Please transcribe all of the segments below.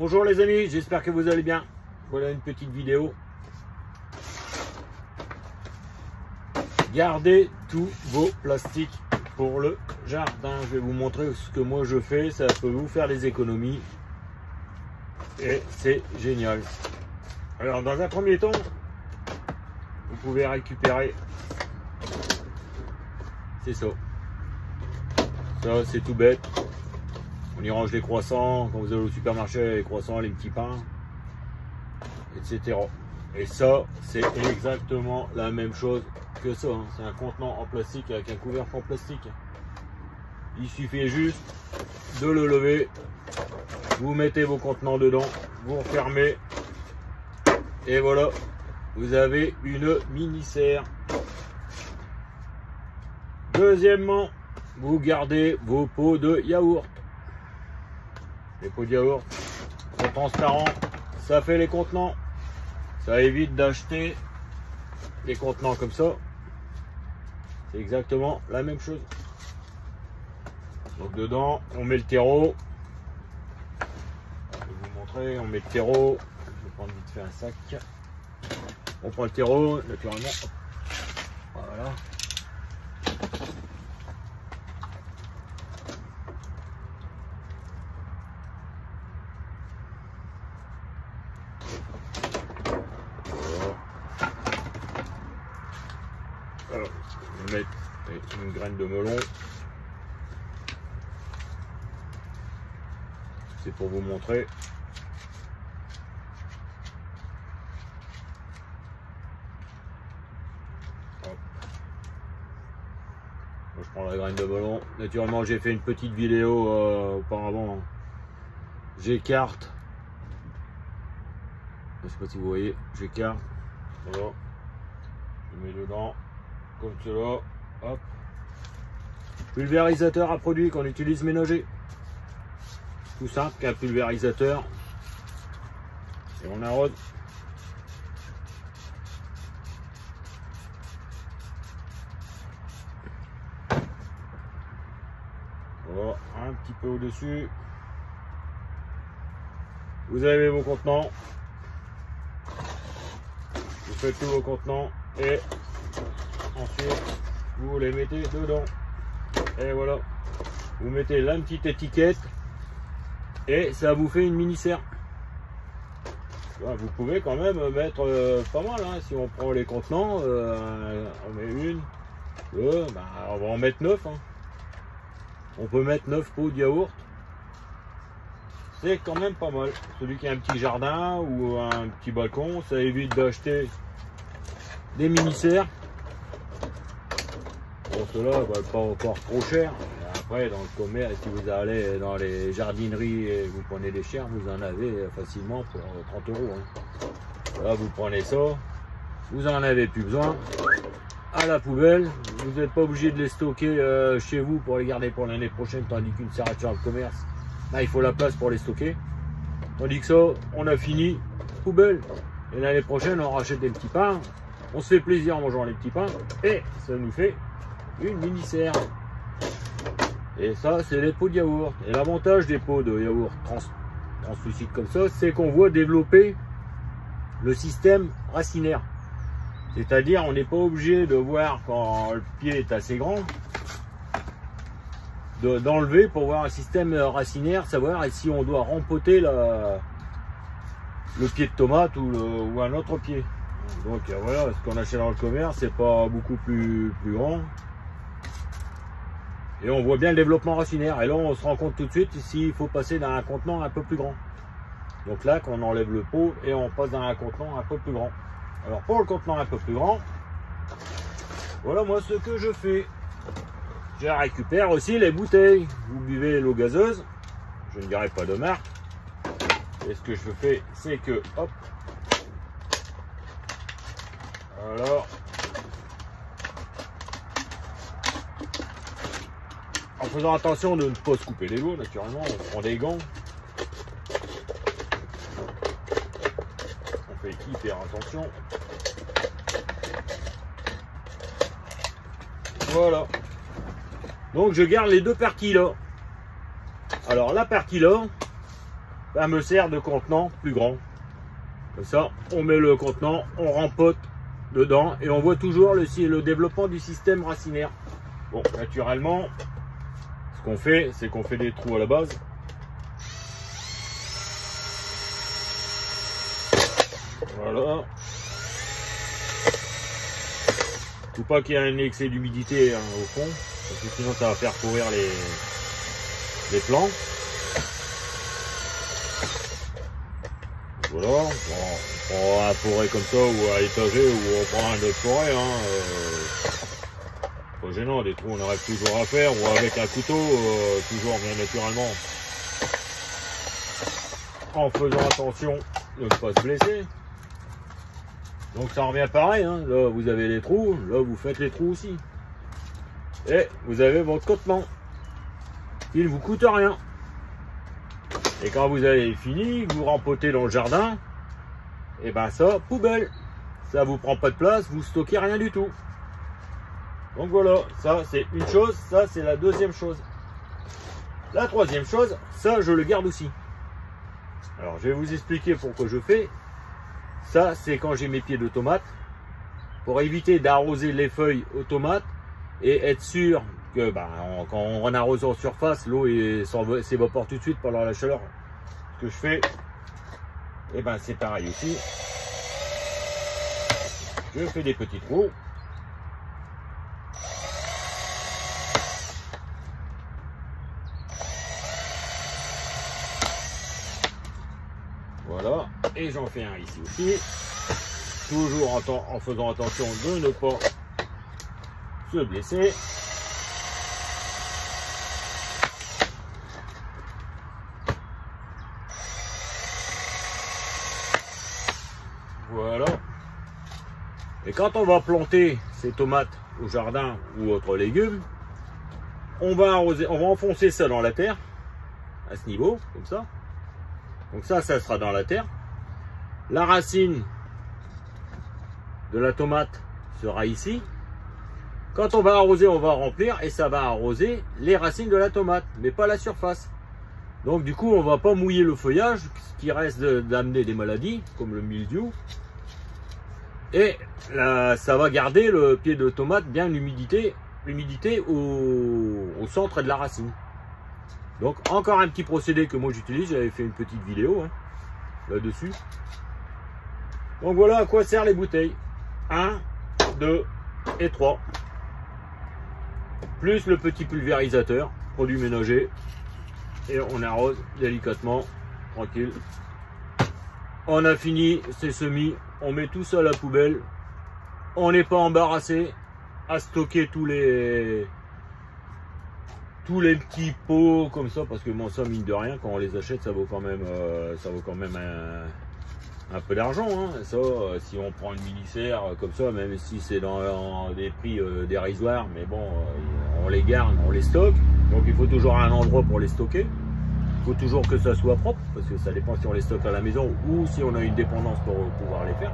Bonjour les amis, j'espère que vous allez bien. Voilà une petite vidéo. Gardez tous vos plastiques pour le jardin. Je vais vous montrer ce que moi je fais. Ça peut vous faire des économies. Et c'est génial. Alors dans un premier temps, vous pouvez récupérer. C'est ça. Ça c'est tout bête. On y range les croissants, quand vous allez au supermarché, les croissants, les petits pains, etc. Et ça, c'est exactement la même chose que ça. Hein. C'est un contenant en plastique avec un couvercle en plastique. Il suffit juste de le lever, vous mettez vos contenants dedans, vous refermez, et voilà, vous avez une mini-serre. Deuxièmement, vous gardez vos pots de yaourt. Les pots de yaourt sont transparents, ça fait les contenants. Ça évite d'acheter des contenants comme ça. C'est exactement la même chose. Donc dedans, on met le terreau. Je vais vous montrer, on met le terreau. Je vais prendre vite fait un sac. On prend le terreau, naturellement. Voilà. Alors, je vais mettre une graine de melon. C'est pour vous montrer. Hop. Moi, je prends la graine de melon. Naturellement, j'ai fait une petite vidéo auparavant. J'écarte. Je ne sais pas si vous voyez. J'écarte. Voilà. Je mets dedans. Comme cela, hop. Pulvérisateur à produit qu'on utilise ménager. Tout simple qu'un pulvérisateur. Et on arrose. Voilà, un petit peu au-dessus. Vous avez vos contenants. Vous faites tous vos contenants et ensuite, vous les mettez dedans. Et voilà. Vous mettez la petite étiquette. Et ça vous fait une mini-serre. Vous pouvez quand même mettre pas mal. Hein. Si on prend les contenants, on met une, deux, bah, on va en mettre 9. Hein. On peut mettre 9 pots de yaourt. C'est quand même pas mal. Celui qui a un petit jardin ou un petit balcon, ça évite d'acheter des mini-serres. Bon, cela va pas encore trop cher. Après, dans le commerce, si vous allez dans les jardineries et vous prenez des chairs, vous en avez facilement pour 30 euros. Hein. Là, vous prenez ça, vous en avez plus besoin. À la poubelle, vous n'êtes pas obligé de les stocker chez vous pour les garder pour l'année prochaine, tandis qu'une serrature dans le commerce, là, il faut la place pour les stocker. Tandis que ça, on a fini, poubelle. Et l'année prochaine, on rachète des petits pains, on se fait plaisir en mangeant les petits pains, et ça nous fait une mini-serre. Et ça, c'est les pots de yaourt. Et l'avantage des pots de yaourt translucides comme ça, c'est qu'on voit développer le système racinaire. C'est-à-dire, on n'est pas obligé de voir quand le pied est assez grand, d'enlever pour voir un système racinaire, savoir si on doit rempoter le pied de tomate ou un autre pied. Donc voilà, ce qu'on achète dans le commerce, c'est pas beaucoup plus grand. Et on voit bien le développement racinaire. Et là, on se rend compte tout de suite s'il faut passer dans un contenant un peu plus grand. Donc là, on enlève le pot et on passe dans un contenant un peu plus grand. Alors pour le contenant un peu plus grand, voilà moi ce que je fais. Je récupère aussi les bouteilles. Vous buvez l'eau gazeuse. Je ne dirai pas de marque. Et ce que je fais, c'est que, hop. Alors. En faisant attention de ne pas se couper les doigts, naturellement, on prend des gants. On fait hyper attention. Voilà. Donc je garde les deux parties là. Alors la partie là, fameux serre de contenant plus grand. Comme ça, on met le contenant, on rempote dedans et on voit toujours le développement du système racinaire. Bon, naturellement, ce qu'on fait, c'est qu'on fait des trous à la base. Voilà. Faut pas qu'il y ait un excès d'humidité, hein, au fond, parce que sinon ça va faire pourrir les plants. Voilà, bon, on prend un forêt comme ça ou à étager ou on prend un autre forêt. Pas gênant, des trous on arrive toujours à faire ou avec un couteau, toujours bien naturellement. En faisant attention de ne pas se blesser. Donc ça revient pareil, hein. Là vous avez les trous, là vous faites les trous aussi. Et vous avez votre contenant qui ne vous coûte rien. Et quand vous avez fini, vous rempotez dans le jardin, et ben ça, poubelle. Ça vous prend pas de place, vous stockez rien du tout. Donc voilà, ça c'est une chose, ça c'est la deuxième chose. La troisième chose, ça je le garde aussi. Alors je vais vous expliquer pourquoi je fais. Ça, c'est quand j'ai mes pieds de tomates, pour éviter d'arroser les feuilles aux tomates et être sûr que quand on arrose en surface, l'eau s'évapore tout de suite pendant la chaleur. Ce que je fais, et ben c'est pareil aussi. Je fais des petits trous. Voilà, et j'en fais un ici aussi, toujours en faisant attention de ne pas se blesser. Voilà. Et quand on va planter ces tomates au jardin ou autres légumes, on va arroser, on va enfoncer ça dans la terre, à ce niveau, comme ça. Donc ça sera dans la terre. La racine de la tomate sera ici. Quand on va arroser, on va remplir et ça va arroser les racines de la tomate, mais pas la surface. Donc du coup, on va pas mouiller le feuillage, ce qui reste d'amener des maladies, comme le mildiou. Et là, ça va garder le pied de tomate bien l'humidité au centre de la racine. Donc encore un petit procédé que moi j'utilise, j'avais fait une petite vidéo là-dessus. Donc voilà à quoi servent les bouteilles. 1, 2 et 3. Plus le petit pulvérisateur, produit ménager. Et on arrose délicatement, tranquille. On a fini, c'est semis, on met tout ça à la poubelle. On n'est pas embarrassé à stocker tous les petits pots comme ça, parce que bon, ça mine de rien, quand on les achète, ça vaut quand même un peu d'argent, hein. Ça, si on prend une mini-serre comme ça, même si c'est dans des prix dérisoires, mais bon, on les garde, on les stocke. Donc il faut toujours un endroit pour les stocker. Il faut toujours que ça soit propre, parce que ça dépend si on les stocke à la maison ou si on a une dépendance pour pouvoir les faire.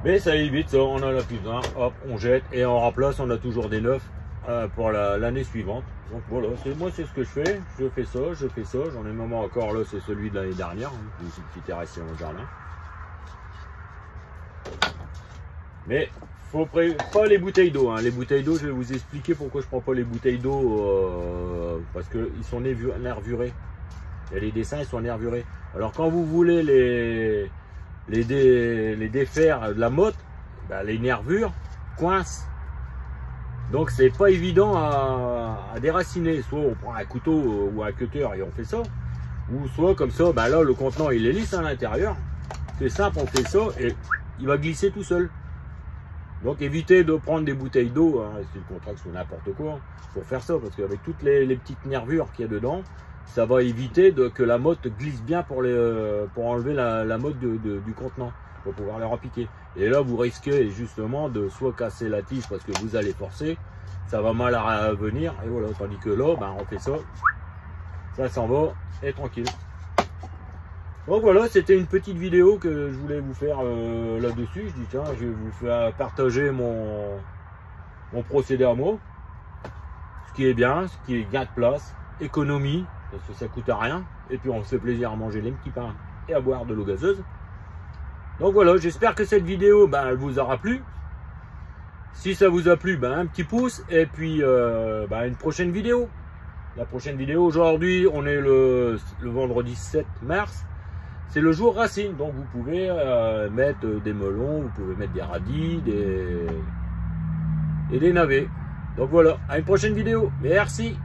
Mais ça évite ça, on en a plus d'un, hop, on jette et on remplace, on a toujours des neufs pour l'année suivante. Donc voilà, moi c'est ce que je fais ça, j'en ai un moment encore là, c'est celui de l'année dernière, qui était resté dans le jardin. Mais faut pas les bouteilles d'eau, hein. Les bouteilles d'eau, je vais vous expliquer pourquoi je prends pas les bouteilles d'eau, parce qu'ils sont nervurés. Il y a les dessins, ils sont nervurés. Alors quand vous voulez les défaire de la motte, les nervures coincent. Donc c'est pas évident à déraciner. Soit on prend un couteau ou un cutter et on fait ça, ou soit comme ça, là le contenant il est lisse à l'intérieur. C'est simple, on fait ça et il va glisser tout seul. Donc évitez de prendre des bouteilles d'eau, hein, c'est le contract ou n'importe quoi, pour faire ça, parce qu'avec toutes les petites nervures qu'il y a dedans, ça va éviter que la motte glisse bien pour enlever la motte du contenant, pour pouvoir les repiquer. Et là vous risquez justement de soit casser la tige parce que vous allez forcer, ça va mal à venir, et voilà, tandis que là, on fait ça, ça s'en va, et tranquille. Donc voilà, c'était une petite vidéo que je voulais vous faire là-dessus. Je dis tiens, je vais vous faire partager mon procédé à moi. Ce qui est bien, ce qui est gain de place, économie parce que ça coûte à rien. Et puis on se fait plaisir à manger les petits pains et à boire de l'eau gazeuse. Donc voilà, j'espère que cette vidéo elle vous aura plu. Si ça vous a plu, un petit pouce. Et puis une prochaine vidéo. La prochaine vidéo, aujourd'hui, on est le vendredi 7 mars. C'est le jour racine. Donc vous pouvez mettre des melons, vous pouvez mettre des radis, et des navets. Donc voilà, à une prochaine vidéo. Merci.